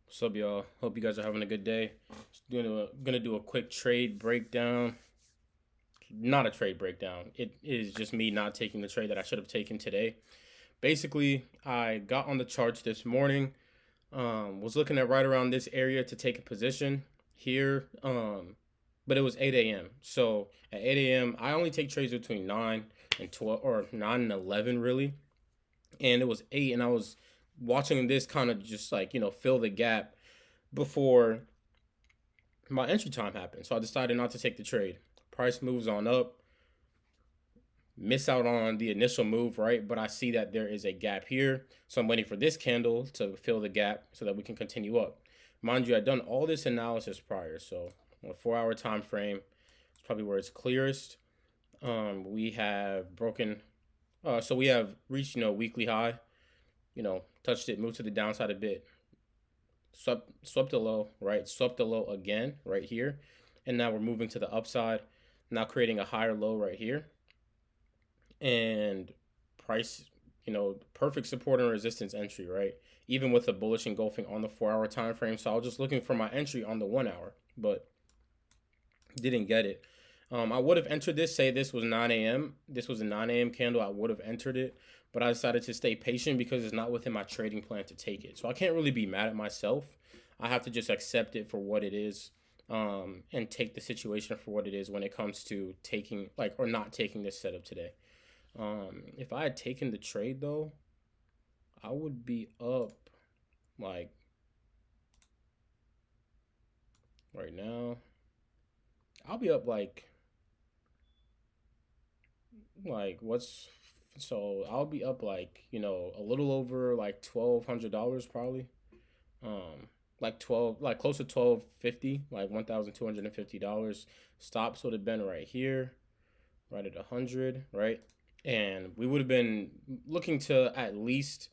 What's up, y'all? Hope you guys are having a good day. Gonna do a quick trade breakdown. Not a trade breakdown. It is just me not taking the trade that I should have taken today. Basically, I got on the charts this morning. Was looking at right around this area to take a position here. But it was 8 a.m. So at 8 a.m., I only take trades between 9 and 12, or 9 and 11, really. And it was 8, and I was watching this kind of just like fill the gap before my entry time happened. So I decided not to take the trade. Price moves on up, miss out on the initial move, right? But I see that there is a gap here. So I'm waiting for this candle to fill the gap so that we can continue up. Mind you, I'd done all this analysis prior. So on a 4 hour time frame, it's probably where it's clearest. We have broken, so we have reached, weekly high, touched it, moved to the downside a bit, swept the low, right? Swept the low again right here. And now we're moving to the upside, now creating a higher low right here. And price, perfect support and resistance entry, right? Even with a bullish engulfing on the 4 hour time frame. So I was just looking for my entry on the 1 hour, but didn't get it. I would have entered this, say this was 9 a.m. This was a 9 a.m. candle. I would have entered it, but I decided to stay patient because it's not within my trading plan to take it. So I can't really be mad at myself. I have to just accept it for what it is, and take the situation for what it is when it comes to taking, like, or not taking this setup today. If I had taken the trade though, I would be up like right now. I'll be up like what's so I'll be up like a little over like $1,200 probably. Like 12, like close to 1250, like $1,250. Stops would have been right here, right at 100, right? And we would have been looking to at least,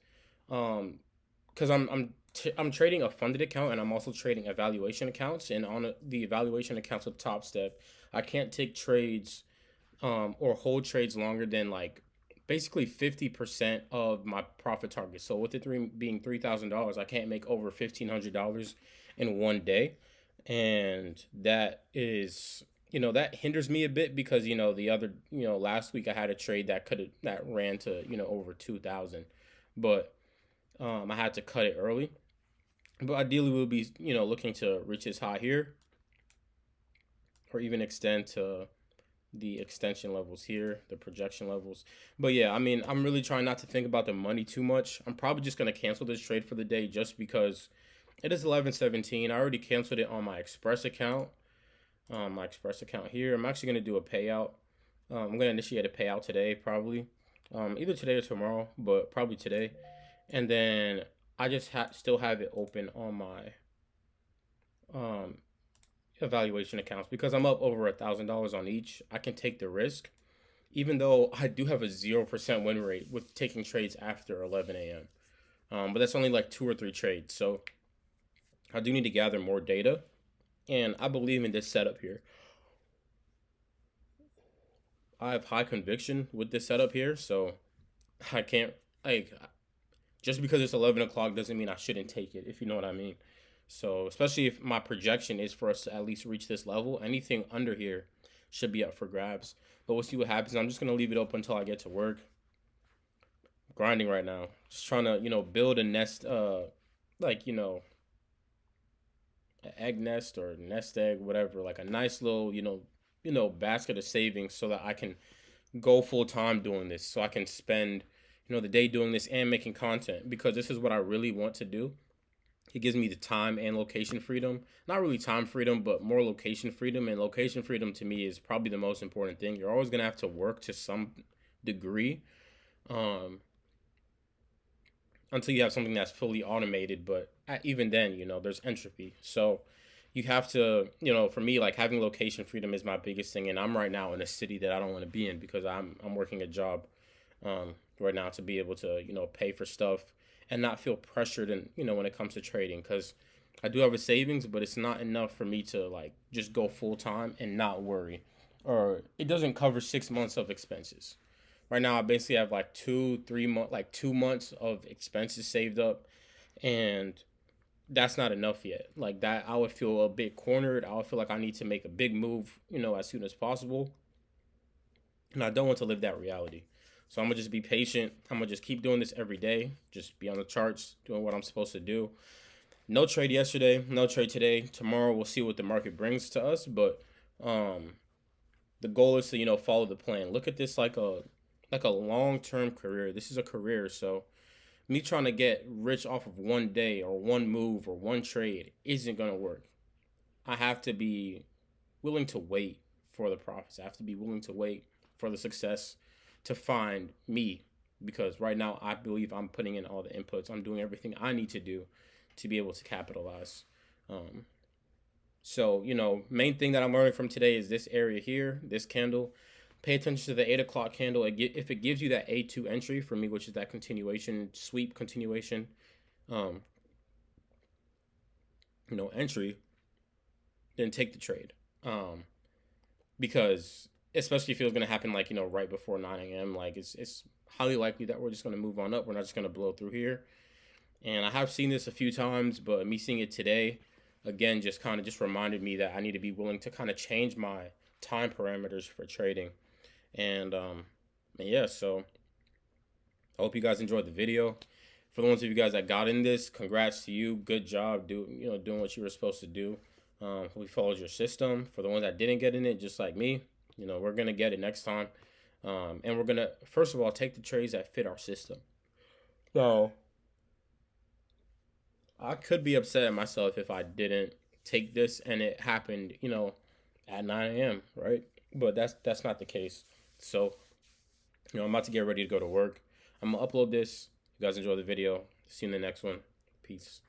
because I'm trading a funded account, and I'm also trading evaluation accounts. And on the evaluation accounts with Top Step, I can't take trades, or hold trades longer than like basically 50% of my profit target. So with it being $3,000, I can't make over $1,500 in one day, and that is, that hinders me a bit because the other, last week I had a trade that ran to over 2,000, but I had to cut it early. But ideally we'll be looking to reach this high here, or even extend to the extension levels here, the projection levels. But yeah, I mean, I'm really trying not to think about the money too much. I'm probably just gonna cancel this trade for the day just because it is 11:17. I already canceled it on my Express account. My Express account here. I'm actually gonna do a payout. I'm gonna initiate a payout today, probably, either today or tomorrow, but probably today. And then I just still have it open on my um evaluation accounts because I'm up over $1,000 on each. I can take the risk, even though I do have a 0% win rate with taking trades after 11 a.m. But that's only like 2 or 3 trades. So I do need to gather more data. And I believe in this setup here. I have high conviction with this setup here. So I can't, like, just because it's 11 o'clock doesn't mean I shouldn't take it, if you know what I mean. So, especially if my projection is for us to at least reach this level, anything under here should be up for grabs. But we'll see what happens. I'm just going to leave it open until I get to work. Grinding right now. Just trying to, build a nest, like, an egg nest or nest egg, whatever, like a nice little, basket of savings so that I can go full time doing this. So I can spend, the day doing this and making content because this is what I really want to do. It gives me the time and location freedom. Not really time freedom, but more location freedom. And location freedom to me is probably the most important thing. You're always gonna have to work to some degree, um, until you have something that's fully automated. But even then, there's entropy. So you have to, for me, like having location freedom is my biggest thing. And I'm right now in a city that I don't want to be in because I'm working a job, right now to be able to pay for stuff and not feel pressured and when it comes to trading because I do have a savings, but it's not enough for me to like just go full time and not worry, or it doesn't cover 6 months of expenses. Right now, I basically have like 2 3 months, like 2 months of expenses saved up, and that's not enough yet. Like that, I would feel a bit cornered. I would feel like I need to make a big move, as soon as possible. And I don't want to live that reality. So I'm gonna just be patient. I'm gonna just keep doing this every day. Just be on the charts, doing what I'm supposed to do. No trade yesterday, no trade today. Tomorrow we'll see what the market brings to us. But um, the goal is to follow the plan. Look at this like a long term career. This is a career, so me trying to get rich off of one day or one move or one trade isn't gonna work. I have to be willing to wait for the profits. I have to be willing to wait for the success to find me, because right now I believe I'm putting in all the inputs. I'm doing everything I need to do to be able to capitalize. Um, so, main thing that I'm learning from today is this area here, this candle. Pay attention to the 8 o'clock candle. If it gives you that A2 entry for me, which is that continuation, sweep continuation, um, entry, then take the trade. Because especially if it was going to happen like, right before 9 a.m., like it's highly likely that we're just going to move on up. We're not just going to blow through here. And I have seen this a few times, but me seeing it today, again, just kind of just reminded me that I need to be willing to kind of change my time parameters for trading. And yeah, so I hope you guys enjoyed the video. For the ones of you guys that got in this, congrats to you. Good job doing what you were supposed to do. We followed your system. For the ones that didn't get in it, just like me, we're gonna get it next time. And we're gonna first of all take the trades that fit our system. So I could be upset at myself if I didn't take this and it happened, at 9 a.m., right? But that's not the case. So, I'm about to get ready to go to work. I'm gonna upload this. You guys enjoy the video. See you in the next one. Peace.